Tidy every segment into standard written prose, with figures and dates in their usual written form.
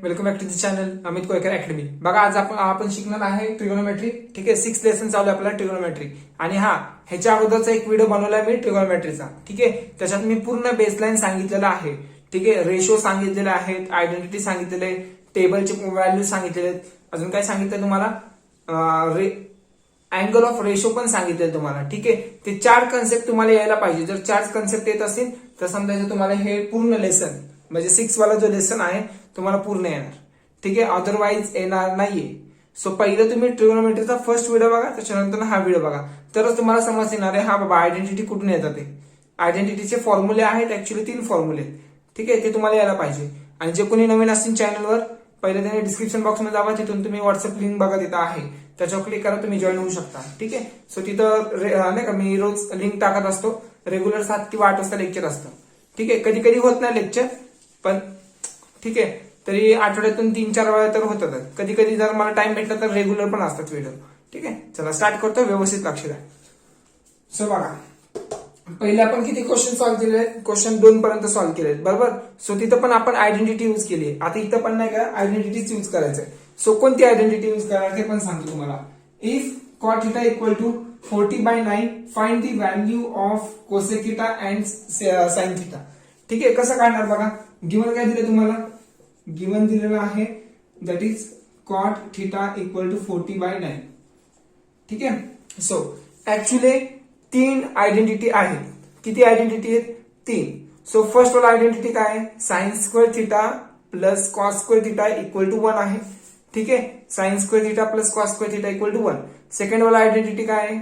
Welcome back to the channel Amit Koyakar academy. बघा आज आपण शिकणार आहे ट्रिगोनोमेट्री। ठीक आहे, 6th लेसन चालू आहे आपल्याला ट्रिगोनोमेट्री। आणि ह्याच्या अगोदरचा एक व्हिडिओ बनवलाय मी ट्रिगोनोमेट्रीचा। ठीक आहे, त्याच्यात मी पूर्ण बेसलाईन सांगितलेला आहे। ठीक आहे, रेशो सांगितलेले आहेत, आयडेंटिटी सांगितलेले, टेबलचे व्हॅल्यू सांगितलेले, अजून काय सांगितलं तुम्हाला, अँगल ऑफ रेशो पण सांगितले तुम्हाला। ठीक आहे, ते 4 कन्सेप्ट तुम्हाला यायला पाहिजे। जर 4 कन्सेप्ट येत असेल तर समजायचं तुम्हाला हे पूर्ण लेसन म्हणजे 6 वाला जो लेसन आहे तुम्हाला पूर्ण येणार। ठीक आहे, अदरवाईज येणार नाहीये। सो पहिलं तुम्ही ट्रिगोनोमेट्रीचा फर्स्ट व्हिडिओ बघा, त्याच्यानंतर हा व्हिडिओ बघा, तरच तुम्हाला समज येणार आहे हा बाबा आयडेंटिटी कुठून येतात। ते आयडेंटिटीचे फॉर्म्युले आहेत, ऍक्च्युली 3 फॉर्म्युले। ठीक आहे, ते तुम्हाला यायला पाहिजे। आणि जे कोणी नवीन असतील चॅनलवर, पहिले त्यांनी डिस्क्रिप्शन बॉक्स मध्ये जावा, तिथून तुम्ही व्हॉट्सअप लिंक बघा, तिथं आहे, त्याच्यावर क्लिक करा, तुम्ही जॉईन होऊ शकता। ठीक आहे, सो तिथं नाही का मी रोज लिंक टाकत असतो, रेग्युलर 7 किंवा 8 वाजता लेक्चर असतं। ठीक आहे, कधी कधी होत नाही लेक्चर, पण ठीक आहे तरी आठवड्यातून 3-4 वेळा तर होतात। कधी कधी जर मला टाइम भेटला तर रेग्युलर पण असतात व्हिडिओ। ठीक आहे, चला स्टार्ट करतो, व्यवस्थित लक्ष द्या। सो बघा, पहिले आपण किती क्वेश्चन सॉल्व्ह केले आहेत, क्वेश्चन 2 पर्यंत सॉल्व्ह केले आहेत, बरोबर। सो तिथं पण आपण आयडेंटिटी यूज केली आहे। आता इथं पण नाही का आयडेंटिटीच यूज करायचं आहे। सो कोणती आयडेंटिटी यूज करणार ते पण सांगतो तुम्हाला। If cot theta equal to 40/9 find the value of cosec theta and sin theta। ठीक आहे, कसं काढणार बघा, गिवन काय दिलं तुम्हाला, गिवन दिलेलं आहे that is cot theta equal to 40/9। ठीक आहे, सो ऍक्च्युली 3 आयडेंटिटी आहेत। किती आयडेंटिटी आहेत? 3। सो फर्स्ट वाला आयडेंटिटी काय आहे, sine square theta plus cos square theta equal to 1 आहे। ठीक आहे, sine square theta plus cos square theta equal to 1। Second वाला आयडेंटिटी काय आहे,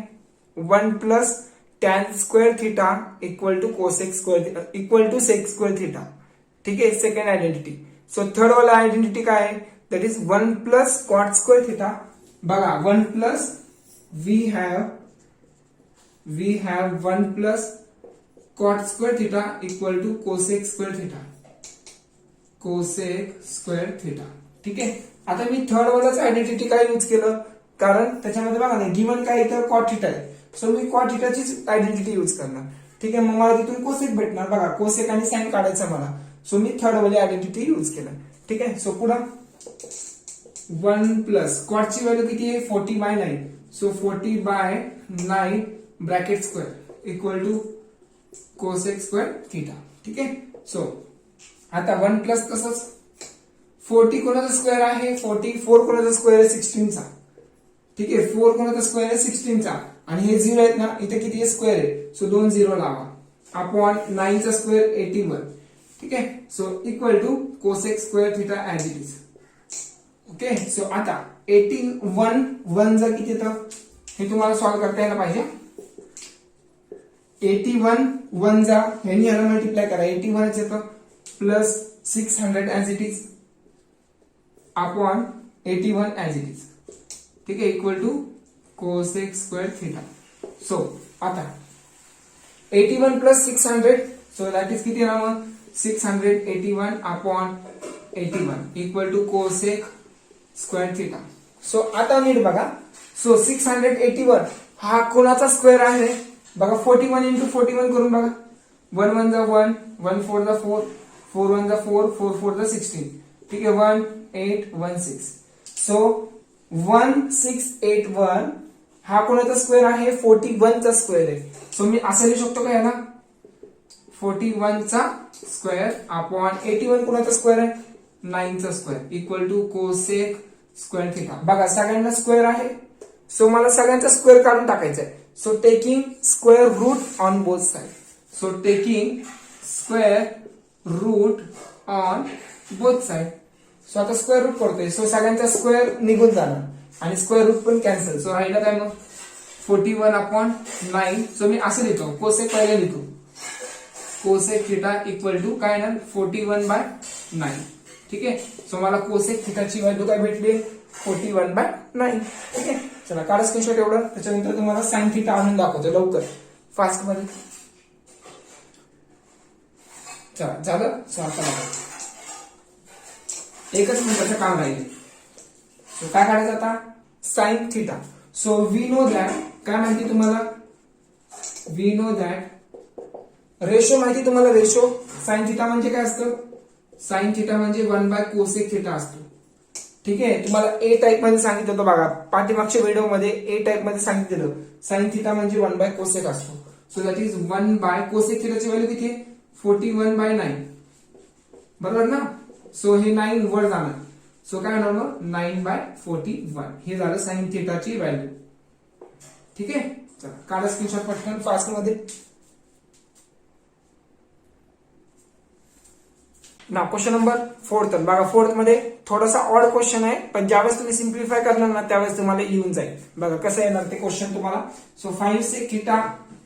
1 plus tan square theta equal to cosec square equal to sec square theta. ठीक आहे, second identity. So third वाला identity काय आहे, that is 1 plus cot square theta. बघा 1 plus we have 1 plus cot square theta equal to cosec square theta, cosec square theta. ठीक आहे, आता मी थर्ड वालाच आयडेंटिटी काय यूज केलं, कारण त्याच्यामध्ये बघा ना गिवन काय इथं कॉट थिटा आहे। सो मी कॉट थिटाचीच आयडेंटिटी यूज करणार। ठीक आहे, मग मला तिथून कोसेक भेटणार। बघा कोसेक आणि साइन काढायचं मला, सो मी थर्ड वाली आयडेंटिटी यूज केलं। ठीक आहे, सो पुढे 1 प्लस कॉटची व्हॅल्यू किती आहे, 40/9। So 40/9 bracket square equal to cosec square theta. ठीक आहे, सो आता 1 प्लस तसंच 40 कोणाचा स्क्वेअर आहे, 44 कोणाचा स्क्वेअर आहे, 16 चा। ठीक आहे, 4 कोणाचा स्क्वेअर आहे, 16 चा, आणि हे 0 आहेत ना, इथे किती आहे, स्क्वेअर आहे, सो 2 0 लावा, अपॉन 9 चा स्क्वेअर 81। ठीक आहे, so equal to cosec square theta as it is. Okay, so आता 81 जर किती येतं हे तुम्हाला सॉल्व्ह करता यायला पाहिजे। 81 जा ह्यानी ह्याला मल्टिप्लाय करा, 81 येतं plus 600 as it is upon 81 as it is. ठीक आहे, equal to cosec square theta. So आता 81 प्लस 600, सो दॅट इज किती येणार मग, 681 upon 81 equal to cosec square theta. So आता नीट बघा, सो 681 हा कोणाचा स्क्वेअर आहे बघा, 41 इंटू 41 करून बघा, 1 1 जा 1, 1 4 जा 4, 4 1 जा 4, 4 4 जा 16। ठीक आहे, 1816। सो 1681 हा कोणाचा स्क्वेअर आहे, 41 चा स्क्वेअर आहे। सो मी असं लिहू शकतो का याला, 41 चा स्क्वेअर अपॉन 81 कोणाचा स्क्वेअर आहे, 9 चा square equal to cosec square theta. बघा सगळ्यांना स्क्वेअर आहे, सो मला सगळ्यांचा स्क्वेअर काढून टाकायचा आहे। So taking square root on both side, so taking square root on both side. So आता स्क्वेअर रूट करतोय, सो सगळ्यांचा स्क्वेअर निघून जाणार आणि स्क्वेअर रूट पण कॅन्सल। सो राहिला काय मग 41 अपॉन 9। सो मी असं लिहितो, कोसेक पहिले लिहितो, कोसेक थिटा इक्वल टू काय येणार, 41/9। ठीक आहे, सो मला कोसेक थिटाची व्हॅल्यू काय भेटली, 41/9। ठीक आहे, चला काढा स्क्रीनशॉट एवढं, त्याच्यानंतर तुम्हाला साइन थिटा आणून दाखवतो लवकर फास्ट मध्ये। चला झालं, सो आता एकच मिनिटाचं काम राहिले। सो काय काढायचं आता, sine theta. So we know that, काय माहिती तुम्हाला, वी नो दॅट रेशो माहिती तुम्हाला, रेशो साइन थिटा म्हणजे काय असतं, साइन थिटा म्हणजे 1/कोसेक थिटा असतो. ठीक आहे. तुम्हाला ए टाइप मध्ये सांगितलं होतं बघा, पाठीमागच्या व्हिडिओ मध्ये ए टाइप मध्ये सांगितलेलं साइन थिटा म्हणजे 1/कोसेक असतो. सो दॅट इज 1/कोसेक थिटाची व्हॅल्यू किती आहे? 41/9. बरोबर ना. सो हे 9 वर जाणार. सो काय होणार मग? 9/41. हे झालं साइन थिटाची व्हॅल्यू. ठीक आहे. चला काढा स्क्रीनशॉट पटकन फास्ट मध्ये. ना क्वेश्चन नंबर 4 बघा. 4 मध्ये थोडासा ऑड क्वेश्चन आहे, पण ज्यावेळेस तुम्ही सिम्प्लिफाय करणार ना त्यावेळेस तुम्हाला येऊन जाईल. बघा कसं येणार ते क्वेश्चन तुम्हाला. So 5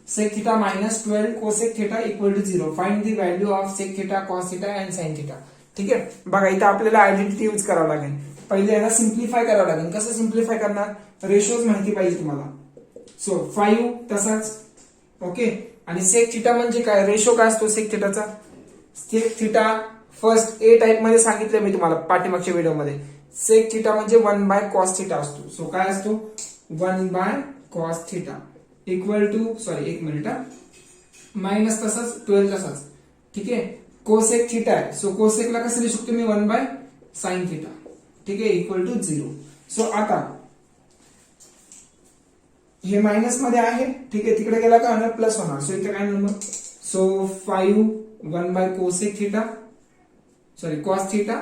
sec theta minus 12 cosec theta equal to 0. Find the value of sec theta, cos theta and sin theta. ठीक आहे. बघा इथं आपल्याला आयडेंटिटी यूज करावं लागेल. पहिले याला सिम्प्लिफाय करावं लागेल. कसं सिम्प्लिफाय करणार? रेशोज माहिती पाहिजे तुम्हाला. सो 5 तसाच. ओके. आणि सेक थिटा म्हणजे काय? रेशो काय असतो सेक थिटाचा? Sec theta first A type मध्ये सांगितलं मी तुम्हाला पाठीमागच्या व्हिडिओ मध्ये. सेक थिटा म्हणजे 1/cos थिटा असतो. सो काय असतो? 1/cos theta equal to sorry एक मिनिट मायनस तसाच 12 तसाच. ठीक आहे. कोसेक थिटा आहे. सो कोसेकला कसं लिहू शकतो मी? 1/sin theta. ठीक आहे. Equal to 0. सो आता हे मायनस मध्ये आहे. ठीक आहे. तिकडे गेला का होणार? प्लस होणार. सो इथे काय नंबर? सो 5 1/कोसेक थिटा सॉरी कॉस थिटा.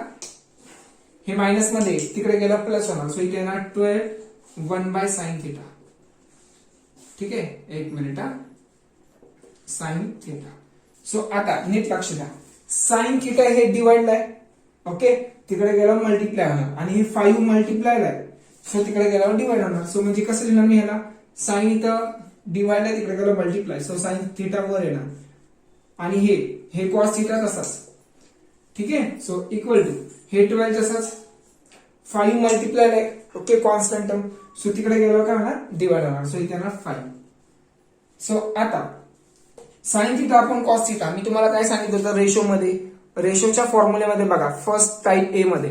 हे मायनस मध्ये तिकडे गेला प्लस होणार. सो इथे येणार 12 1/sin थिटा. ठीक आहे. एक मिनिट साइन थिटा. सो आता नीट लक्ष द्या. साइन थिटा हे डिवाइड आहे. ओके. तिकडे गेल्यावर मल्टिप्लाय होणार आणि हे 5 मल्टिप्लाय आहे. सो तिकडे गेल्यावर डिवाइड होणार. सो म्हणजे कसं लिहिणार मी ह्याला? साइन इथं डिवाइड आहे, तिकडे गेल्यावर मल्टिप्लाय. सो साइन थिटा वर येणार आणि हे कॉस थिटा तसाच. ठीक आहे. सो इक्वल टू हे 12 तसाच 5 मल्टिप्लाय आहे. ओके. Constant term. सो तिकडे गेल्यावर काय होणार? डिवाइड होणार. सो इथे येणार 5. सो आता साइन थिटा आपण कॉस थिटा मी तुम्हाला काय सांगितलं होतं रेशो मध्ये? रेशोच्या फॉर्म्युलेमध्ये बघा फर्स्ट टाइप ए मध्ये.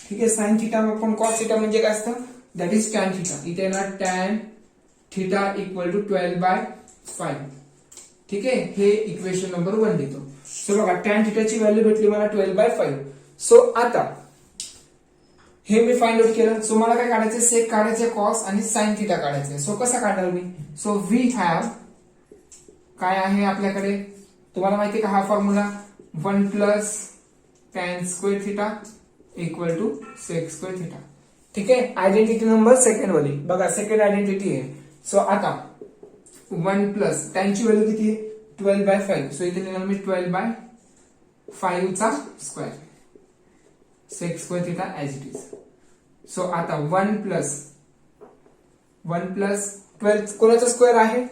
ठीक आहे. साइन थिटा आपण कॉस थिटा म्हणजे काय असतं? That is tan theta. इथे येणार टॅन थिटा इक्वल टू 12/5. ठीक आहे. हे इक्वेशन नंबर 1 देतो. सो बघा टॅन थिटाची व्हॅल्यू भेटली मला 12/5. सो आता हे मी फाइंड आउट केलं. सो मला काय काढायचं? सेक काढायचे, कॉस आणि साइन थिटा काढायचे. सो कसं काढणार मी? सो वी हॅव काय आहे आपल्याकडे? तुम्हाला माहिती का हा formula? 1 plus tan square theta equal to sec square theta. ठीक आहे. आयडेंटिटी नंबर सेकंड वाली बघा. सेकंड आयडेंटिटी आहे. सो आता 1 प्लस टॅनची व्हॅल्यू किती आहे? 12/5. सो इथे लिहिणार मी 12/5 चा square sec square theta as it is. So आता 1 प्लस 12 कोणाचा स्क्वेअर आहे?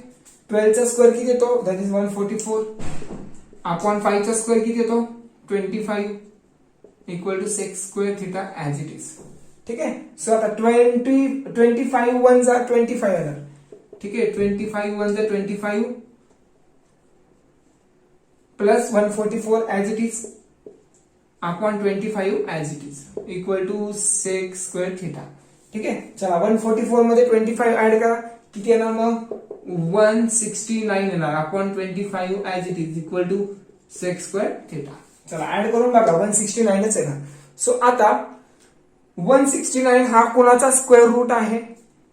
12 चा स्क्वेअर किती येतो? दॅट इज 144 अपॉन 5 चा स्क्वेअर किती येतो? 25 equal to sec square theta as it is. ठीक आहे. सो आता 25 1 जा 25 येणार. ठीक आहे. 25 1 जा 25 plus 144 as it is upon 25 as it is equal to sec square theta. ठीक आहे. चला 144 मध्ये 25 ऍड करा. किती येणार मग? 169 येणार upon 25 as it is equal to sec square theta. चला ऍड करून बघा. 169च येणार. सो आता 169 हा कोणाचा स्क्वेअर रूट आहे?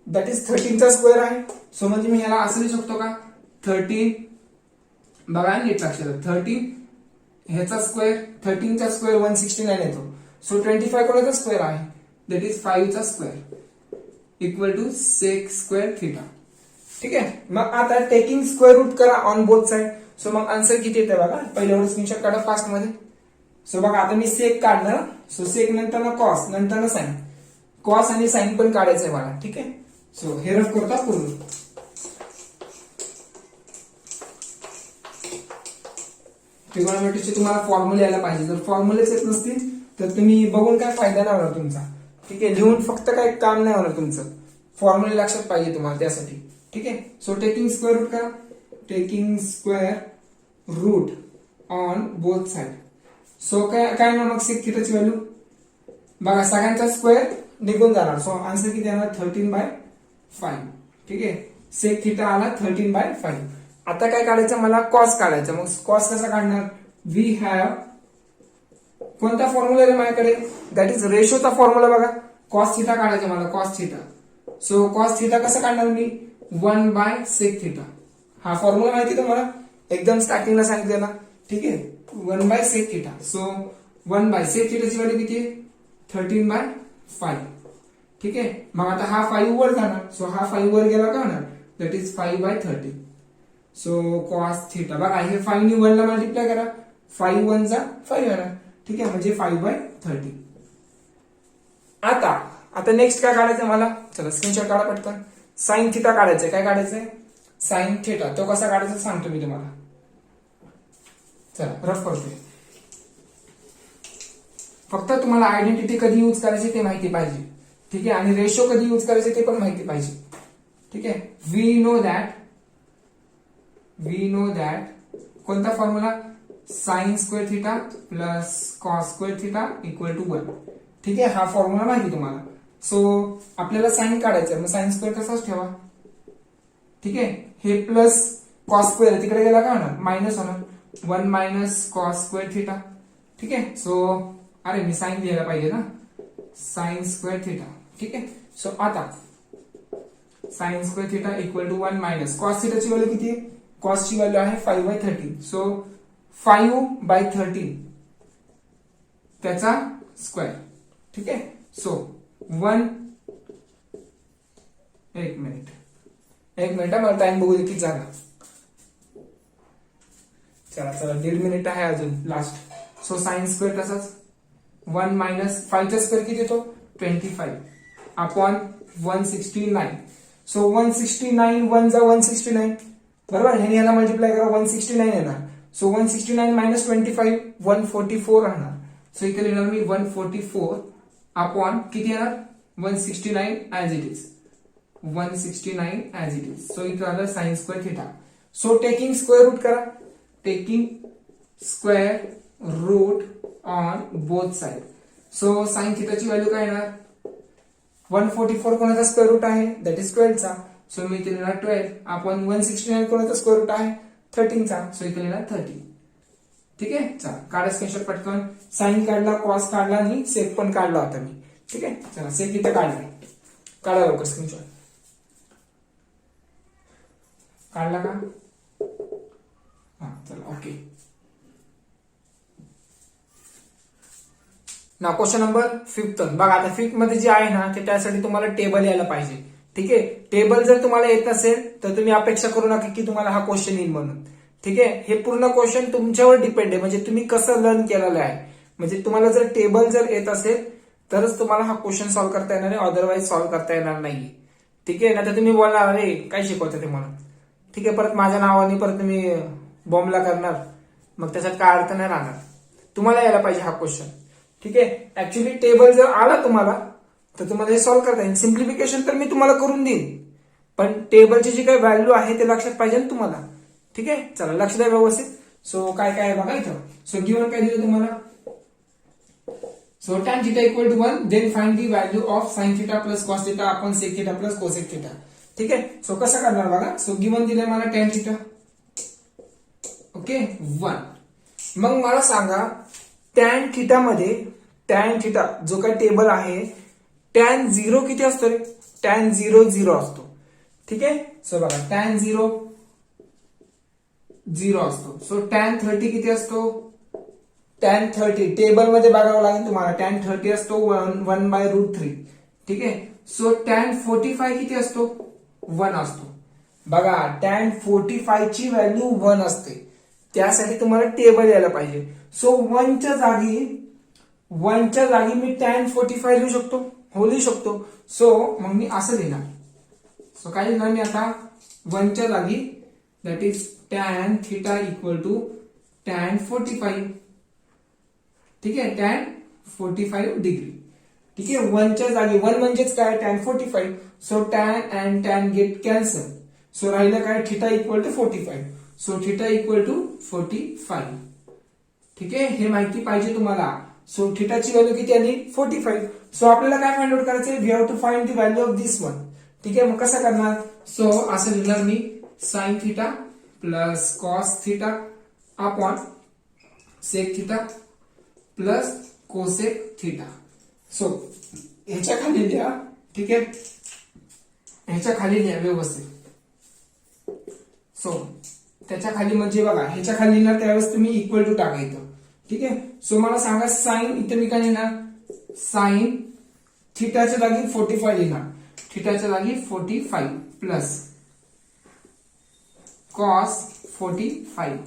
दॅट इज 13 चा स्क्वेअर आहे. सो म्हणजे मी ह्याला असं लिहू शकतो का? 13 बघा नीट लक्षात. 13 ह्याचा स्क्वेअर 13 चा स्क्वेअर 169 येतो. सो 25 कोणाचा स्क्वेअर आहे? दॅट इज 5 चा square equal to sec square theta. ठीक आहे. मग आता टेकिंग स्क्वेअर रूट करा ऑन बोथ साइड. सो मग आन्सर किती येते बघा. पहिल्यावर स्क्रीनशॉट काढा फास्ट मध्ये. सो बघा आता मी सेक काढणार. सो सेक नंतर ना कॉस नंतर ना साइन. कॉस आणि साइन पण काढायचंय मला. ठीक आहे. सो हे रफ करता पूर्ण. ट्रिगोनोमेट्रीचे तुम्हाला फॉर्म्युले यायला पाहिजे. जर फॉर्म्युलेच येत नसतील तर तुम्ही बघून काय फायदा नाही होणार तुमचा. ठीक आहे. लिहून फक्त काय काम नाही होणार तुमचं. फॉर्म्युले लक्षात पाहिजे तुम्हाला त्यासाठी. ठीक आहे. सो टेकिंग स्क्वेअर रूट करा. Taking square root on both side. So काय ना मग सेक थिटाची व्हॅल्यू बघा. सगळ्यांचा स्क्वेअर निघून जाणार. सो आन्सर किती येणार? 13/5. ठीक आहे. सेक थिटा आला 13/5. आता काय काढायचं मला? कॉस काढायचं. मग कॉस कसा काढणार? वी हॅव कोणता फॉर्म्युला आहे माझ्याकडे, दॅट इज रेशोचा फॉर्म्युला बघा. कॉस थिटा काढायचा मला, cos theta. So cos theta कसं काढणार मी, 1/sec थिटा. हा फॉर्म्युला माहिती तुम्हाला, एकदम स्टार्टिंगला सांगितलेला. ठीक आहे, 1/sec theta. So 1/sec थिटाची value किती आहे, 13/5. ठीक आहे, मग आता हा 5 वर जाणार. सो हा 5 वर गेला काय होणार, that is 5/30. So cos theta बघा, हे 5 नी 1 ला मल्टिप्लाय करा, 5 1 जा 5 येणार. ठीक आहे, म्हणजे 5/30. आता नेक्स्ट काय काढायचं मला, चला स्क्रीनशॉट काढा पटकन. साइन थिटा काढायचंय. काय काढायचंय, साइन थिटा. तो कसा काढायचा सांगतो मी तुम्हाला. चला रफ करतोय. फक्त तुम्हाला आयडेंटिटी कधी यूज करायची ते माहिती पाहिजे. ठीक आहे, आणि रेशो कधी यूज करायचे ते पण माहिती पाहिजे. ठीक आहे, वी नो दॅट कोणता formula, sine square theta plus cos square theta equal to 1. ठीक आहे, हा फॉर्म्युला माहिती तुम्हाला. सो आपल्याला साइन काढायचं, मग साइन स्क्वेअर तसाच ठेवा. ठीक आहे, हे प्लस कॉस स्क्वेअर तिकडे गेला काय होणार, मायनस होणार, 1 मायनस कॉस स्क्वेअर थिटा. ठीक आहे, सो अरे मी साइन लिहायला पाहिजे ना, साइन स्क्वेअर थिटा. ठीक आहे, सो आता sine square theta equal to 1 minus cos थिटाची व्हॅल्यू किती आहे, कॉसची व्हॅल्यू आहे 5/13. सो 5/13 त्याचा स्क्वेअर. ठीक आहे, सो 1 मिनिट मला टाइम बघू दे किती झाला. चला 1.5 मिनिट आहे अजून लास्ट. सो साइन स्क्वेअर तसाच 1 मायनस 5चा स्क्वेअर किती येतो, 25 अपॉन 169. सो 169 1 जा 169 बरोबर, ह्याने याला मल्टिप्लाय करा, 169 येणार. सो 169 मायनस 25 144 राहणार. सो इथे लिहिणार मी 144 अपॉन किती येणार, 169 as it is, 169 as it is. So इथे आलं sine square theta. So taking square root करा, taking square root on both side. So sine थिटाची व्हॅल्यू काय येणार, 144 कोणाचा स्क्वेअर रूट आहे, दॅट इज 12 चा. सो मी इथे लिहिणार 12 आपण 169 कोणाचा स्क्वेअर रूट आहे, 13 चा. सो इथे लिहिणार 30. ठीक आहे, चला काढा स्क्रीनशॉट पटकन. साइन काढला, कॉस काढला आणि सेक पण काढला होता मी. ठीक आहे, चला सेक इथे काढला, काढा लवकर स्क्रीनशॉट. काढला का, हा चला ओके. ना क्वेश्चन नंबर 5 बघा. आता 5 मध्ये जे आहे ना ते त्यासाठी तुम्हाला टेबल यायला पाहिजे. ठीक आहे, टेबल जर तुम्हाला येत नसेल तर तुम्ही अपेक्षा करू नका की तुम्हाला हा क्वेश्चन येईल म्हणून. ठीक आहे, हे पूर्ण क्वेश्चन तुमच्यावर डिपेंड आहे, म्हणजे तुम्ही कसं लर्न केलेलं आहे. म्हणजे तुम्हाला जर टेबल जर येत असेल तरच तुम्हाला हा क्वेश्चन सॉल्व्ह करता येणार आहे, अदरवाईज सॉल्व्ह करता येणार नाही. ठीक आहे, नाही तर तुम्ही बोलणार अरे काय शिकवतं ते मला. ठीक आहे, परत माझ्या नावाने परत तुम्ही बॉम्बला करणार, मग त्याच्यात काय अर्थ नाही राहणार. तुम्हाला यायला पाहिजे हा क्वेश्चन. ठीक आहे, ऍक्च्युली टेबल जर आला तुम्हाला तर तुम्हाला हे सॉल्व्ह करता येईल. सिम्प्लिफिकेशन तर मी तुम्हाला करून देईन, पण टेबलची जी काही व्हॅल्यू आहे ते लक्षात पाहिजे ना तुम्हाला. ठीक आहे, चला लक्ष द्या व्यवस्थित. सो काय काय आहे बघा इथं. सो गिव्हन काय दिलं तुम्हाला, so tan θ equal to 1 then find the value of sin θ plus cos θ upon sec θ plus cosec θ. ठीक आहे, सो कसं करणार बघा. सो गिव्हन दिलंय मला tan θ, ओके 1. मग मला सांगा tan θ मध्ये, tan θ जो काही टेबल आहे tan 0 किती असतो रे, tan 0 0 असतो. ठीक आहे, सो बघा tan 0 0 असतो. सो tan 30 किती असतो, tan 30 टेबल मध्ये बघावं लागेल तुम्हाला, tan 30 असतो 1/√3. ठीक आहे, सो tan 45 किती असतो, 1 असतो. बघा tan 45 ची व्हॅल्यू 1 असते, त्यासाठी तुम्हाला टेबल यायला पाहिजे. सो 1 च्या जागी मी tan 45 लिहू शकतो, हो लिहू शकतो. सो मग मी असं लिहिणार. सो काय लिहिणार मी आता, 1 च्या जागी that is tan θ equal to tan 45. ठीक आहे, tan 45 डिग्री. ठीक आहे, 1 च्या जागी 1 म्हणजेच काय, tan 45. So tan and tan get cancel. So राहिलं काय, θ equal to 45. So θ equal to 45. ठीक आहे, हे माहिती पाहिजे तुम्हाला. सो θ ची व्हॅल्यू किती आली, 45. सो आपल्याला काय फाइंड आउट करायचंय, we have to find the value of this one. ठीक आहे, मग कसं करणार. सो असं लिहिणार मी sin θ plus cos θ upon sec θ plus cosec theta. So ह्याच्या खाली लिहा. ठीक आहे, ह्याच्या खाली लिहा व्यवस्थित. सो त्याच्या खाली म्हणजे बघा ह्याच्या खाली लिहिणार त्यावेळेस तुम्ही इक्वल टू टाकायचं. ठीक आहे. सो मला सांगा साइन, इथे मी काय लिहिणार, साइन थिटाच्या जागी 45 लिहिणार. थिटाच्या जागी 45 प्लस कॉस 45.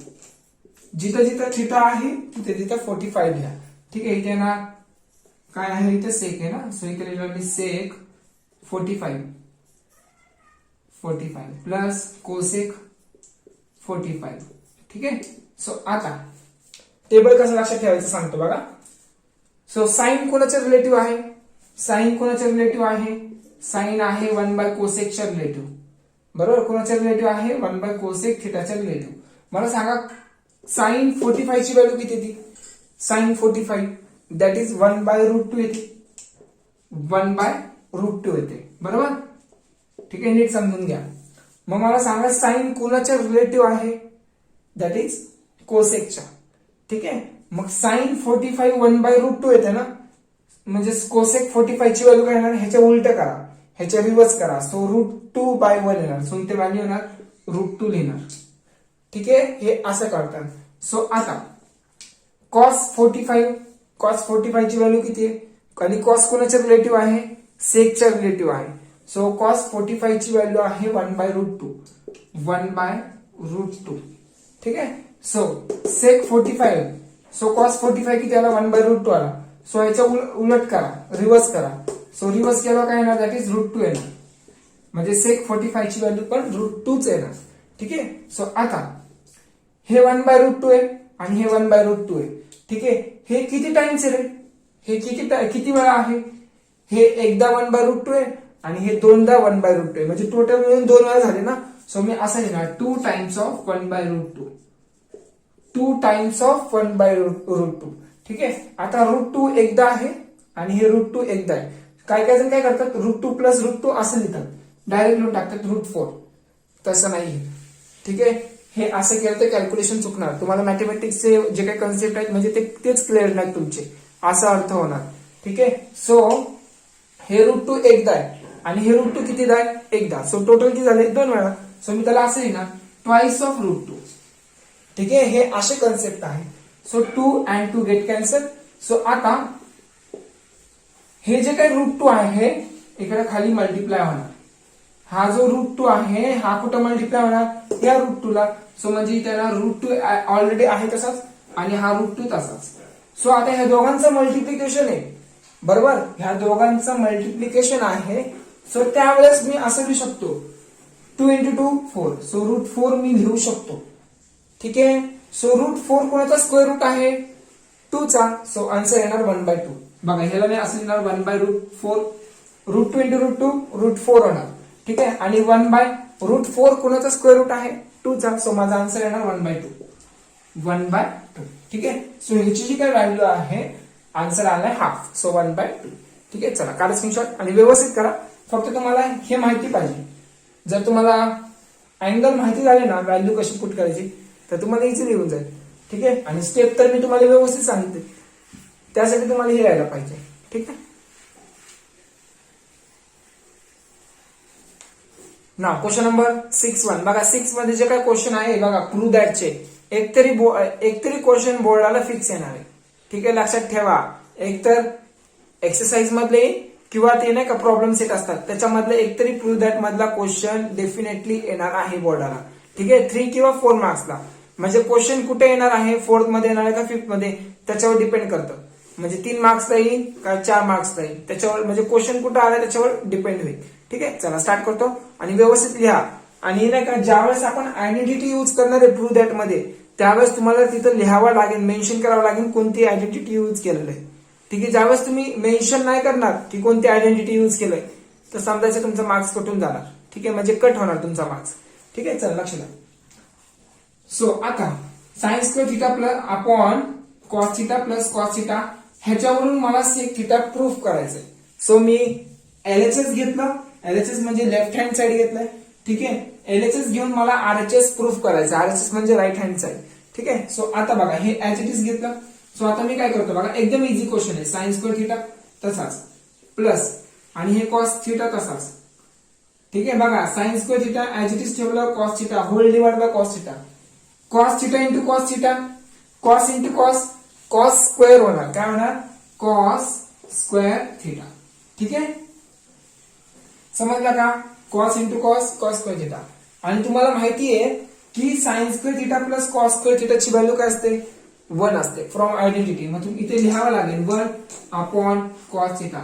जिथं जिथं थिटा आहे तिथे तिथं 45 लिहा. ठीक आहे. इथे ना काय आहे, इथे सेक आहे ना, सो इथे लिहिलं मी सेक 45 प्लस कोसेक 45. ठीक आहे. सो आता टेबल कसं लक्षात ठेवायचं सांगतो बघा. सो साइन कोणाच्या रिलेटिव्ह आहे, साइन कोणाच्या रिलेटिव्ह आहे, साइन आहे 1 कोसेकच्या रिलेटिव्ह. बरोबर, कोणाच्या रिलेटिव्ह आहे 1 कोसेक थिटाच्या रिलेटिव्ह. मला सांगा साइन 45 ची व्हॅल्यू किती येते, साइन 45 दॅट इज 1/√2 येते, 1/√2 येते. बरोबर, ठीक आहे, नीट समजून घ्या. मग मला सांगा साइन कोणाच्या रिलेटिव्ह आहे, दॅट इज कोसेकच्या. ठीक आहे. मग साइन 45 1/√2 येते ना, म्हणजे कोसेक 45 ची व्हॅल्यू काय येणार, ह्याच्या उलट करा, ह्याच्या रिव्हर्स करा. सो √2/1 येणार. सो इथे व्हॅल्यू येणार √2 लिहिणार. ठीक आहे, हे असं करतात. सो आता कॉस 45 ची व्हॅल्यू किती आहे, आणि कॉस कोणाच्या रिलेटिव्ह आहे, सेकच्या रिलेटिव्ह आहे. सो कॉस 45 ची व्हॅल्यू आहे 1/√2. ठीक आहे. सो सेक 45, सो कॉस 45 किती आला, 1/√2 आला. सो याच्या उलट करा, रिव्हर्स करा. सो रिव्हर्स केला काय येणार, दॅट इज √2 येणार. म्हणजे सेक 45 ची व्हॅल्यू पण √2च येणार. ठीक आहे. सो आता हे 1/√2 आहे आणि हे 1/√2 आहे. ठीक आहे. हे किती टाइम्स आहे रे, हे किती वेळा आहे, हे एकदा 1/√2 आहे आणि हे दोनदा 1/√2 आहे, म्हणजे टोटल मिळून 2 वेळा झाले ना. सो मी असं लिहिणार 2 टाइम्स ऑफ 1/√2, 2 टाइम्स ऑफ 1/√2. ठीक आहे. आता √2 एकदा आहे आणि हे √2 एकदा आहे. काय काय जण काय करतात, √2 प्लस √2 असं लिहितात, डायरेक्ट लिहून टाकतात √4. तसं नाही. ठीक आहे. हे असं केलं तर कॅल्क्युलेशन चुकणार. तुम्हाला मॅथमॅटिक्सचे जे काही कन्सेप्ट आहेत म्हणजे तेच क्लिअर नाही तुमचे, असा अर्थ होणार. ठीक आहे. सो हे √2 एकदा आहे आणि हे √2 कितीदा आहे, एकदा. सो टोटल किती झाले, 2 वेळा. सो मी त्याला असं लिहिणार ट्वाइस ऑफ √2. ठीक आहे. हे असे कन्सेप्ट आहे. So 2 and 2 gate cancel. So आता हे जे काही √2 आहे इकडे खाली मल्टिप्लाय होणार. हा जो √2 आहे हा कुठं मल्टिप्लाय होणार, या √2 ला. सो म्हणजे त्याला √2 ऑलरेडी आहे तसाच आणि हा √2 तसाच. सो आता ह्या दोघांचं मल्टिप्लिकेशन आहे. बरोबर, ह्या दोघांचं मल्टिप्लिकेशन आहे. सो त्यावेळेस मी असं लिहू शकतो 2 × 2 4. सो √4 मी लिहू शकतो. ठीक आहे. सो √4 कोणाचा स्क्वेअर रूट आहे, 2 चा. सो आन्सर येणार 1/2. बघा ह्याला मी असं लिहिणार 1/√4, √2 × √2 √4 होणार. ठीक आहे. आणि 1/√4 कोणाचा स्क्वेअर रूट आहे, 2 चा. सो माझा आन्सर येणार 1/2. ठीक आहे. सो ह्याची जी काही व्हॅल्यू आहे, आन्सर आलाय हाफ. सो 1/2. ठीक आहे. चला काढा स्क्रीनशॉट आणि व्यवस्थित करा. फक्त तुम्हाला हे माहिती पाहिजे. जर तुम्हाला अँगल माहिती झाले ना, व्हॅल्यू कशी पुट करायची, तर तुम्हाला इझिली येऊन जाईल. ठीक आहे. आणि स्टेप तर मी तुम्हाला व्यवस्थित सांगितले, त्यासाठी तुम्हाला हे यायला पाहिजे. ठीक आहे ना. क्वेश्चन नंबर 6 बघा. 6 मध्ये जे काय क्वेश्चन आहे बघा, प्रूव्ह दॅटचे एकतरी क्वेश्चन बोर्डाला फिक्स येणार आहे. ठीक आहे, लक्षात ठेवा. एकतर एक्सरसाइज मधले किंवा ते नाही का प्रॉब्लेम सेट असतात त्याच्यामधले एकतरी प्रूव्ह दॅट मधला क्वेश्चन डेफिनेटली येणार आहे बोर्डाला. ठीक आहे. 3 किंवा 4 मार्क्सला. म्हणजे क्वेश्चन कुठे येणार आहे, 4th मध्ये येणार आहे का 5th मध्ये, त्याच्यावर डिपेंड करतं. म्हणजे 3 मार्क्सला येईल का 4 मार्क्सला येईल, त्याच्यावर म्हणजे क्वेश्चन कुठे आला त्याच्यावर डिपेंड होईल. ठीक आहे. चला स्टार्ट करतो आणि व्यवस्थित लिहा. आणि नाही का ज्यावेळेस आपण आयडेंटिटी यूज करणार आहे प्रूव्ह दॅट मध्ये, त्यावेळेस तुम्हाला तिथं लिहावं लागेल, मेन्शन करावं लागेल कोणती आयडेंटिटी यूज केलेलं आहे. ठीक आहे. ज्यावेळेस तुम्ही मेन्शन नाही करणार की कोणती आयडेंटिटी यूज केलंय, तर समजायचं तुमचा मार्क्स कटून जाणार. ठीक आहे, म्हणजे कट होणार तुमचा मार्क्स. ठीक आहे. चला लक्ष द्या. सो आता sine square theta plus upon cos theta plus cos theta, ह्याच्यावरून मला सेक थिटा प्रूफ करायचंय. सो मी LHS घेतलं, LHS म्हणजे लेफ्ट हँड साइड घेतलंय. ठीक आहे. LHS घेऊन मला RHS प्रूफ करायचं. RHS म्हणजे राईट हँड साइड. ठीक आहे. सो आता बघा हे ऍज इट इज घेतलं. सो आता मी काय करतो बघा, एकदम इझी क्वेश्चन आहे. साइन स्क्वेअर थिटा तसाच प्लस आणि हे कॉस थिटा तसाच. ठीक आहे, बघा sine square theta as it is ठेवलं, cos theta whole divide by cos theta, cos theta into cos theta, cos into cos, cos square होणार, काय होणार कॉस स्क्वेअर थिटा. ठीक आहे, समजला का, cos into cos, cos square theta. आणि तुम्हाला माहिती आहे की sine square theta plus cos square थिटाची व्हॅल्यू काय असते 1 असते फ्रॉम आयडेंटिटी. मग तुम्ही इथे लिहावं लागेल 1 अपॉन कॉस थिटा.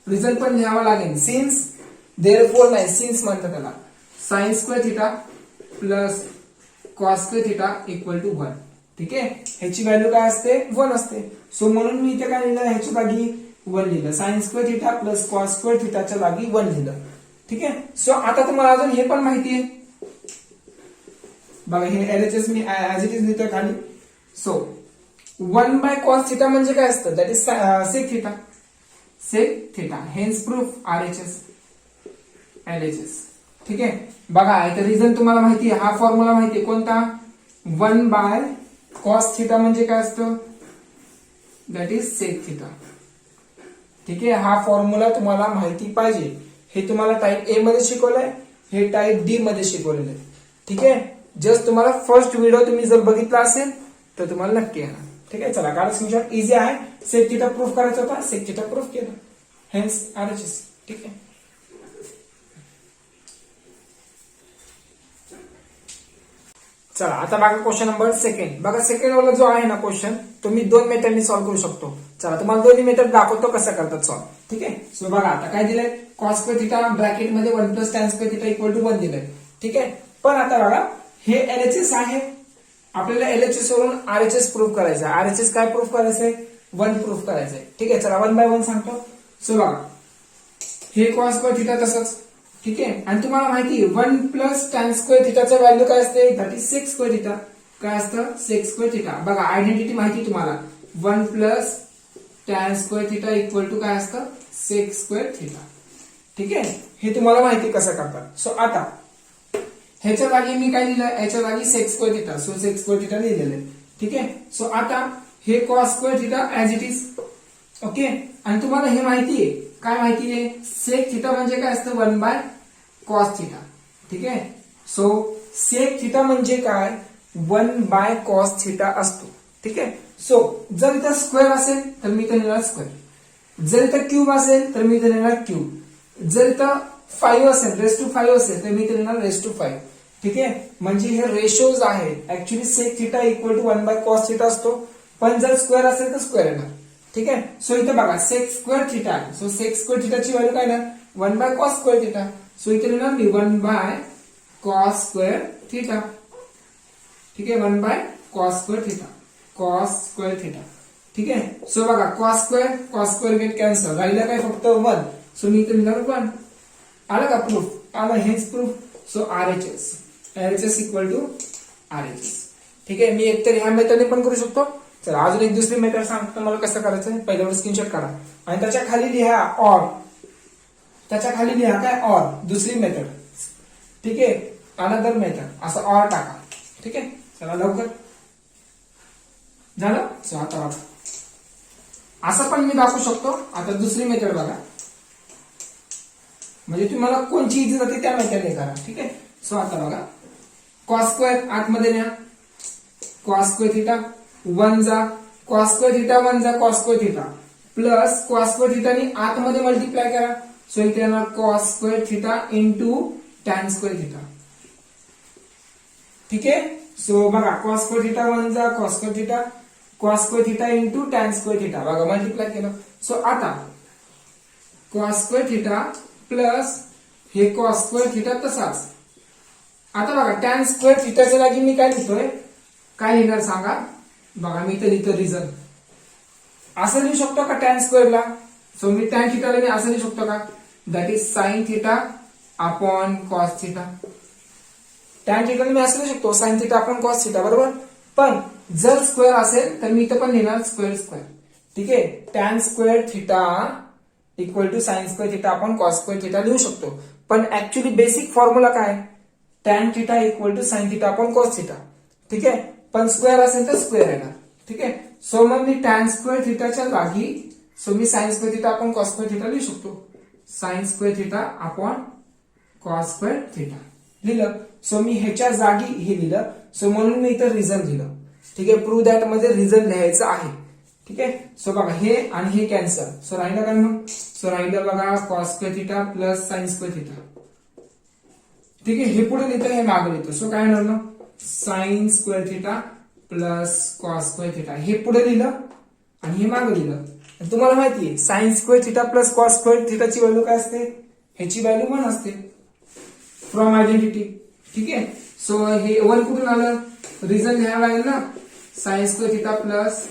रिझन पण लिहावं लागेल, सिन्स देअरफॉर नाही, सिन्स म्हणतात त्याला. Sine square theta plus cos square theta equal to 1. ठीक आहे, ह्याची व्हॅल्यू काय असते 1 असते. सो म्हणून मी इथे काय लिहिलं, ह्याच्या जागी 1 लिहिलं. Sine square theta plus cos square थिटाच्या जागी 1 लिहिलं. ठीक आहे, सो आता तुम्हाला अजून हे पण माहिती आहे बघा, हे LHS me as it is लिहितोय खाली. सो 1 बाय कॉस थिटा म्हणजे काय असतं, that is sec theta. Sec theta, hence proof RHS LHS. ठीक आहे, बघा इथे रिझन तुम्हाला माहिती आहे, हा फॉर्म्युला माहिती आहे कोणता, 1 बाय कॉस थिटा म्हणजे काय असतं, दॅट इज सेक थिटा. ठीक आहे, हा फॉर्म्युला तुम्हाला माहिती पाहिजे. हे तुम्हाला टाईप ए मध्ये शिकवलंय, हे टाईप डी मध्ये शिकवलेलं आहे. ठीक आहे, जस्ट तुम्हाला फर्स्ट व्हिडिओ तुम्ही जर बघितला असेल तर तुम्हाला नक्की येणार. ठीक आहे, चला काढा स्क्रीनशॉट, इझी आहे. सेक थिटा प्रूफ करायचा होता, सेक थिटा प्रूफ केला, हेन्स आरएचएस. ठीक आहे, चला आता बघा क्वेश्चन नंबर सेकंड. बघा सेकंड वाला जो आहे ना क्वेश्चन, तो मी 2 मेथडनी सॉल्व्ह करू शकतो. चला तुम्हाला दोन्ही मेथड दाखवतो कसं करतात सॉल्व्ह. ठीक आहे, सो बघा आता काय दिलंय, कॉस स्क्वेअर थिटा ब्रॅकेट मध्ये 1 plus tan square theta equal to 1 दिलंय. ठीक आहे, पण आता बघा हे एलएचएस आहे, आपल्याला एलएचएस वरून आरएचएस प्रूफ करायचं आहे. आरएचएस काय प्रूफ करायचंय, 1 प्रूफ करायचंय. ठीक आहे, चला 1 बाय 1 सांगतो. सो बघा हे कॉस स्क्वेअर थिटा तसंच. ठीक आहे, आणि तुम्हाला माहिती आहे 1 प्लस टॅन स्क्वेअर थिटाचं व्हॅल्यू काय असते, that is sec square theta. काय असतं, सेक स्क्वेअर थिटा. बघा आयडेंटिटी माहिती तुम्हाला, 1 plus tan square theta equal to काय असतं, सेक स्क्वेअर थिटा. ठीक आहे, हे तुम्हाला माहिती कसं करतात. सो आता ह्याच्या जागी मी काय लिहिलं, ह्याच्या जागी sec square theta, so sec square theta लिहिलेलं आहे. ठीक आहे, सो आता हे cos square theta as it is. Okay, आणि तुम्हाला हे माहिती आहे, काय माहिती आहे, सेक थिटा म्हणजे काय असतं 1 बाय कॉस थिटा. ठीक आहे, सो सेक थिटा म्हणजे काय 1 बाय कॉस थिटा असतो. ठीक आहे, सो जर इथं स्क्वेअर असेल तर मी इथं लिहिणार स्क्वेअर, जर इथं क्यूब असेल तर मी इथं लिहिणार क्यूब, जर इथं 5 असेल रेस टू 5 असेल तर मी इथं लिहिणार रेस टू 5. ठीक आहे, म्हणजे हे रेशोज आहेत. Actually sec theta equal to 1 by cos theta असतो, पण जर स्क्वेअर असेल तर स्क्वेअर येणार. ठीक आहे, सो इथं बघा सेक स्क्वेअर थिटा आहे, सो सेक स्क्वेअर थिटाची व्हॅल्यू काय येणार 1 by cos square theta. So इथे लिहिणार मी 1 बाय कॉस स्क्वेअर थिटा. ठीक आहे, 1 by cos square theta, cos square theta. ठीक आहे, सो बघा कॉस स्क्वेअर गेट कॅन्सल, राहिलं काय फक्त 1. सो मी इथे लिहिणार 1. आलं का प्रूफ, आलं, हेच proof. So RHS equal to RHS. ठीक आहे, मी एकतर ह्या मेथडने पण करू शकतो. चला अजून एक दुसरी मेथड सांगतो मला कसं करायचं. पहिल्यावर स्क्रीनशॉट काढा आणि त्याच्या खाली लिहा ऑर, त्याच्या खाली लिहा काय ऑर, दुसरी मेथड. ठीक आहे, अनदर मेथड असं ऑर टाका. ठीक आहे, चला लवकर झालं. सो आता बघा असं पण मी दाखवू शकतो. आता दुसरी मेथड बघा, म्हणजे तुम्हाला कोणची इझी जाते त्या मेथडने करा. ठीक आहे, सो आता बघा कॉस स्क्वेअर आतमध्ये न्या, कॉस स्क्वेअर थिटा 1 जा कॉस स्क्वेअर थिटा 1 जा cos square theta plus cos square थिटानी आतमध्ये मल्टिप्लाय करा. सो इथे येणार cos square theta into tan square theta. ठीक आहे, सो बघा कॉस स्क्वेअर थिटा 1 जा cos square theta into tan square theta. बघा मल्टिप्लाय केलं. सो आता कॉस स्क्वेअर थिटा प्लस हे कॉस स्क्वेअर थिटा तसाच. आता बघा टॅन स्क्वेअर थिटाच्या जागी मी काय लिहितोय, काय लिहिणार सांगा. बघा मी इथे लिहितो रिझन, असं लिहू शकतो का टॅन स्क्वेअरला. सो मी टॅन थिटाला मी असं लिहू शकतो का, that is sine theta upon cos theta. Tan थिटाला मी असं लिहू शकतो sine theta upon cos theta, बरोबर. पण जर स्क्वेअर असेल तर मी इथं पण लिहिणार स्क्वेअर. ठीक आहे, tan square theta equal to sine square theta upon cos square theta लिहू शकतो. पण ऍक्च्युली बेसिक फॉर्म्युला काय, tan theta equal to sine theta upon cos theta. ठीक आहे, पण स्क्वेअर असेल तर स्क्वेअर येणार. ठीक आहे, सो मग मी टॅन स्क्वेअर थिटाच्या जागी सो मी साइन स्क्वेअर थिटा आपण कॉस स्क्वेअर थिटा लिहू शकतो. Sign square theta upon cos square theta लिहिलं. सो मी ह्याच्या जागी हे लिहिलं. सो म्हणून मी इथं रिझन लिहिलं. ठीक आहे, प्रूव्ह दॅट मध्ये रिझन लिहायचं आहे. ठीक आहे, सो बघा हे आणि हे कॅन्सल. सो राहिलं काय मग? सो राहिलं बघा cos square theta plus sign square theta. ठीक आहे, हे पुढे लिहितो हे मागे लिहितो. सो काय होणार मग? Sine square theta plus cos square theta. हे पुढे लिहिलं आणि हे मागे लिहिलं. तुम्हाला माहितीये sine square theta plus cos square थिटाची व्हॅल्यू काय असते? ह्याची व्हॅल्यू 1 असते फ्रॉम आयडेंटिटी. ठीक आहे, सो हे 1 कुठून आलं? रिझन लिहायला लागेल ना. Sine square theta plus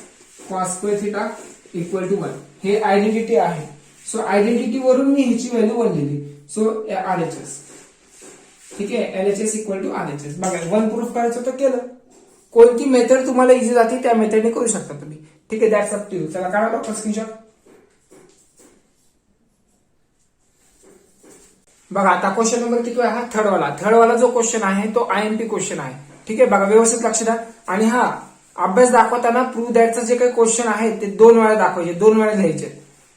cos square theta equal to 1 हे आयडेंटिटी आहे. सो आयडेंटिटी वरून मी ह्याची व्हॅल्यू 1 लिहिली. So RHS. ठीक आहे, LHS इक्वल टू RHS. बघा 1 प्रूफ करायचं तर केलं. कोणती मेथड तुम्हाला इझी जाते त्या मेथडने करू शकता तुम्ही. ठीक आहे, दॅट्स अप टू यू. चला काढा लवकर स्क्रीनशॉट. बघा आता क्वेश्चन नंबर किती आहे? हा थर्ड वाला जो क्वेश्चन आहे तो IMP क्वेश्चन आहे. ठीक आहे, बघा व्यवस्थित लक्ष द्या. आणि हा अभ्यास दाखवताना प्रूव्ह दॅटचं जे काही क्वेश्चन आहे ते 2 वेळा दाखवायचे, 2 वेळा लिहायचे.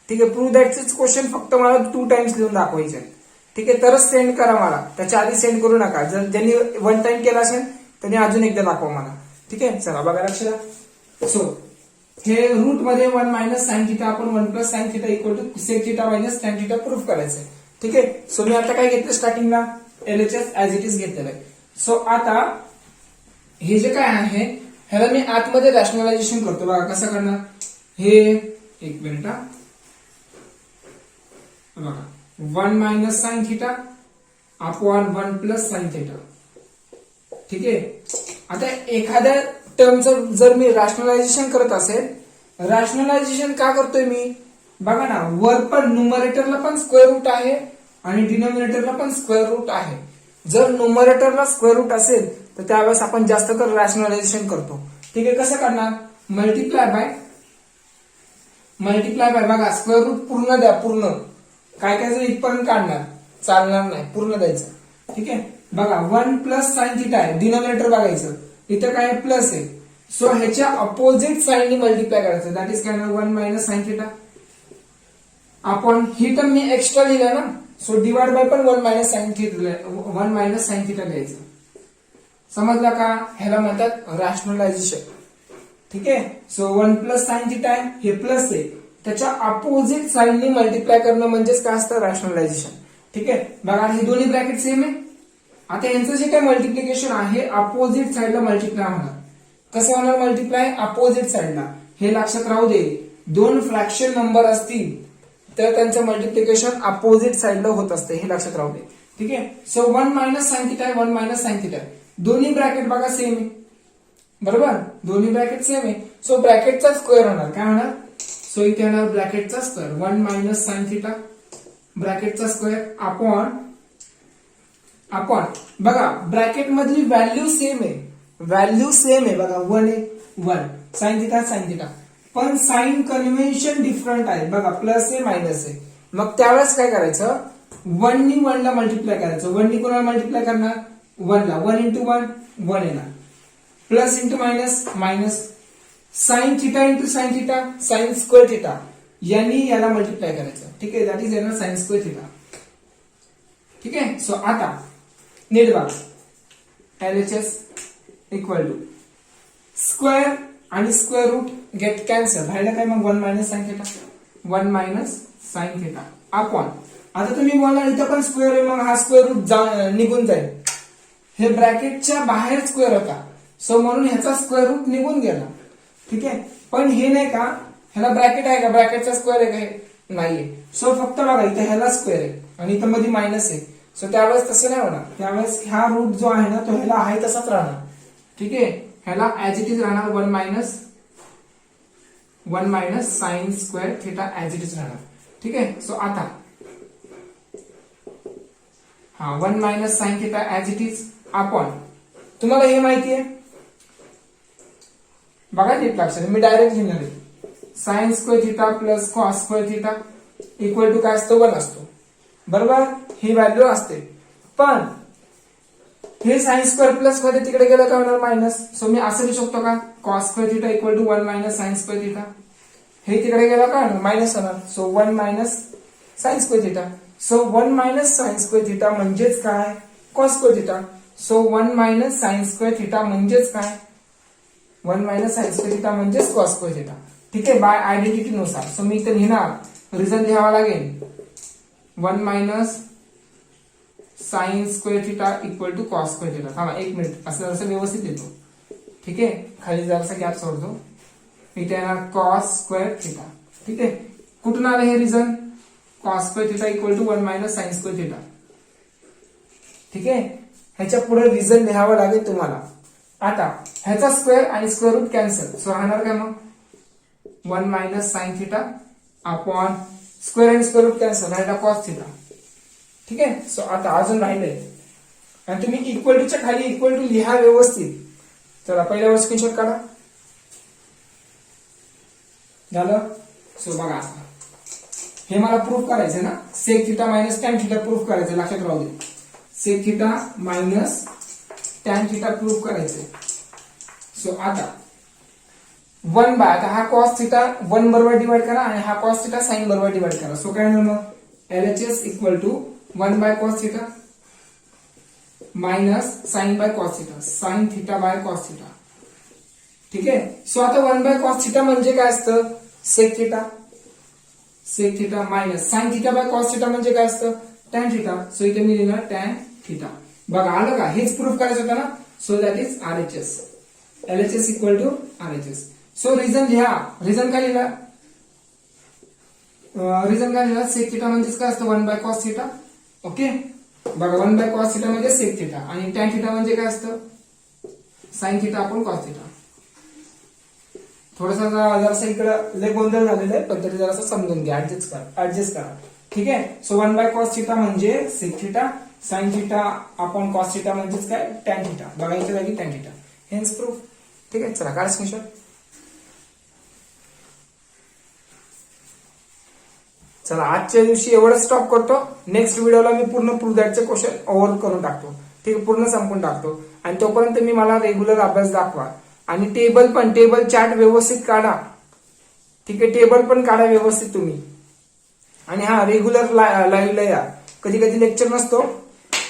ठीक आहे, प्रूव्ह दॅटचे क्वेश्चन फक्त मला 2 टाइम्स लिहून दाखवायचे. ठीक आहे, तरच सेंड करा मला. त्याच्या आधी सेंड करू नका. जर ज्यांनी 1 टाइम केला असेल त्यांनी अजून एकदा दाखवा मला. ठीक आहे, चला बघा लक्ष द्या. सो हे रूट मध्ये 1 मायनस साइन थिटा आपण 1 plus sine theta equal to sec theta minus tan theta proof करायचंय. ठीक आहे, सो मी आता काय घेतलं स्टार्टिंगला? LHS ऍज इट इज घेतलेलं आहे. सो आता हे जे काय आहे ह्याला मी आतमध्ये रॅशनलायझेशन करतो. बघा कसं करणार हे? एक मिनिट. बघा 1 minus sine theta upon 1 plus sine theta. ठीक आहे, आता एखाद्या टर्मचं जर मी रॅशनलायझेशन करत असेल, रॅशनलायझेशन का करतोय मी? बघा ना, वर पण न्यूमरेटरला पण स्क्वेअर रूट आहे आणि डिनॉमिनेटरला पण स्क्वेअर रूट आहे. जर न्यूमरेटरला स्क्वेअर रूट असेल तर त्यावेळेस आपण जास्त कर रॅशनलायझेशन करतो. ठीक आहे, कसं करणार? मल्टिप्लाय बाय बघा स्क्वेअर रूट पूर्ण द्या. पूर्ण काय काय जर इथपर्यंत काढणार चालणार नाही, पूर्ण द्यायचं. ठीक आहे, बघा 1 प्लस साइन थिटा आहे. डिनॉमिनेटर बघायचं, इथं काय प्लस आहे. सो ह्याच्या अपोजिट साइननी मल्टिप्लाय करायचं. दॅट इज काय 1 मायनस साइन थिटा आपण ही टर्म मी एक्स्ट्रा लिहिला ना. सो डिवाइड बाय पण 1 मायनस साइन थिटा लिहायचं. समजलं का? ह्याला म्हणतात रॅशनलायझेशन. ठीक आहे, सो 1 प्लस साइन थिटा आहे, हे प्लस आहे, त्याच्या अपोजिट साइननी मल्टिप्लाय करणं म्हणजेच काय असतं? रॅशनलायझेशन. ठीक आहे, बघा हे दोन्ही ब्रॅकेट सेम आहे. आता यांचं जे काही मल्टिप्लिकेशन आहे अपोजिट साइडला मल्टिप्लाय होणार. कसं होणार मल्टिप्लाय? अपोजिट साइडला. हे लक्षात राहू दे. 2 फ्रॅक्शन नंबर असतील तर त्यांचं मल्टिप्लिकेशन अपोजिट साइडला होत असते, हे लक्षात राहू दे. ठीक आहे, so 1 minus sine theta 1 minus sine theta दोन्ही ब्रॅकेट बघा सेम आहे. बरोबर, दोन्ही ब्रॅकेट सेम आहे. सो ब्रॅकेटचा स्क्वेअर होणार. काय होणार? सो इथे येणार ब्रॅकेटचा स्क्वेअर 1 मायनस साइन थिटा ब्रॅकेटचा स्क्वेअर अपॉन बघा ब्रॅकेट मधली व्हॅल्यू सेम आहे. बघा 1 आहे 1 साइन थिटा पण साइन कन्व्हेन्शन डिफरंट आहे. बघा प्लस आहे मायनस आहे. मग त्यावेळेस काय करायचं? 1 नी 1 ला मल्टिप्लाय करायचं. 1 नी कोणाला मल्टिप्लाय करणार? 1 ला. 1 इंटू 1 येणार. Plus into minus sine theta into sine theta sine square theta यांनी याला मल्टिप्लाय करायचं. ठीक आहे, दॅट इज येणार साइन स्क्वेअर थिटा. ठीक आहे, सो आता नीट बघा LHS इक्वल टू स्क्वेअर आणि स्क्वेअर रूट गेट कॅन्सल. राहिलं काय मग? 1 minus sine theta 1 minus sine theta upon. आता तुम्ही बोला इथं पण स्क्वेअर आहे, मग हा स्क्वेअर रूट निघून जाईल. हे ब्रॅकेटच्या बाहेर स्क्वेअर होता, सो म्हणून ह्याचा स्क्वेअर रूट निघून गेला. ठीक आहे, पण हे नाही का ह्याला ब्रॅकेट आहे का? ब्रॅकेटचा स्क्वेअर आहे का? नाहीये. सो फक्त बघा इथे ह्याला स्क्वेअर आहे आणि इथं मध्ये मायनस आहे. सो त्यावेळेस तसं नाही होणार. त्यावेळेस हा रूट जो आहे ना तो ह्याला आहे तसाच राहणार. ठीक आहे, ह्याला ऍज इट इज राहणार 1 minus sine square theta as it is राहणार. ठीक आहे, सो आता हा 1 minus sine theta as it is upon तुम्हाला हे माहिती आहे बघा नीट लक्षात. मी डायरेक्ट लिहिणार आहे sine square theta plus cos square theta equal to काय असतो? 1 असतो. बरोबर, ही व्हॅल्यू असते. पण हे साइन स्क्वेअर प्लस मध्ये तिकडे गेलं काय होणार मायनस. सो मी असं लिहू शकतो का cos square theta equal to 1 minus sine square theta. हे तिकडे गेलं काय होणार मायनस होणार. So 1 minus sine square theta. So 1 minus sine square theta म्हणजेच काय cos square theta. So 1 minus sine square theta म्हणजेच काय 1 मायनस साइन स्क्वेअर थिटा म्हणजेच कॉस स्क्वेअर थिटा. ठीक आहे बाय आयडेंटिटी नुसार. सो मी इथे लिहिणार रिझन लिहावा लागेल 1 minus sine square theta equal to cos square theta. थांबा 1 मिनिट असं जसं व्यवस्थित येतो. ठीक आहे खाली जरासा गॅप सोडतो. इथे येणार कॉस स्क्वेअर थिटा. ठीक आहे कुठून आलं हे reason cos square theta equal to 1 minus sine square theta. ठीक आहे ह्याच्या पुढे रिझन लिहावं लागेल तुम्हाला. आता ह्याचा स्क्वेअर आणि स्क्वेअर रूट कॅन्सल. सो राहणार काय मग 1 minus sine theta upon square आणि स्क्वेअर रूट कॅन्सल राहिला कॉस थिटा. ठीक आहे सो आता अजून राहिलंय आणि तुम्ही इक्वल टूच्या खाली इक्वल टू लिहा व्यवस्थित. चला पहिल्यावर स्क्रीनशॉट काढा. झालं. सो बघा आता हे मला प्रूफ करायचं ना sec theta minus tan theta proof करायचं लक्षात राहू दे. Sec theta minus tan theta proof करायचंय. सो आता 1 बाय आता हा कॉस थिटा 1 बरोबर डिवाइड करा आणि हा कॉस थिटा साइन बरोबर डिवाइड करा. सो काय होणार मग LHS equal to 1 by cos theta minus sine by cos theta sine theta by cos theta. ठीक आहे सो आता 1 बाय कॉस थिटा म्हणजे काय असतं sec theta minus sine theta by cos theta म्हणजे काय असतं टॅन थिटा. सो इथे मी लिहिणार टॅन थिटा. बघा आलं का हेच प्रूफ करायचं होतं ना. So that is RHS LHS equal to RHS. So reason लिहा. रिझन काय लिहिला सेक थिटा म्हणजेच काय असतं 1 बाय कॉस थिटा. ओके बघा 1 बाय कॉस थिटा म्हणजे सेक थिटा आणि टॅन थिटा म्हणजे काय असतं साइन थिटा आपण कॉस थिटा. थोडासा जरासा इकडं लय गोंधळ झालेला आहे पण तरी जरासा समजून घ्या ऍडजस्ट करा. ठीक आहे सो 1 बाय कॉस थिटा म्हणजे सेक थिटा साइन थिटा आपण कॉस थिटा म्हणजेच काय टॅन थिटा. बघा इथे जागी टॅन थिटा हेन्स प्रूफ. ठीक आहे चला काढ स्क्रीनशॉट. चला आजच्या दिवशी एवढं स्टॉप करतो. नेक्स्ट व्हिडिओला मी पूर्ण प्रूफ दॅटचे क्वेश्चन ओव्हर करून टाकतो. ठीक आहे पूर्ण संपून टाकतो आणि तोपर्यंत मी मला रेग्युलर अभ्यास दाखवा आणि टेबल चार्ट व्यवस्थित काढा. ठीक आहे टेबल पण काढा व्यवस्थित तुम्ही. आणि हा रेग्युलर लाईव्हला या. कधी कधी लेक्चर नसतो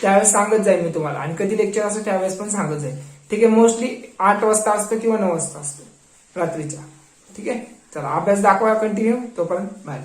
त्यावेळेस सांगत जाईल मी तुम्हाला आणि कधी लेक्चर असतो त्यावेळेस पण सांगत जाईल. ठीक आहे मोस्टली 8 वाजता असतं किंवा 9 वाजता असतो रात्रीच्या. ठीक आहे चला अभ्यास दाखवा कंटिन्यू. तोपर्यंत बाय.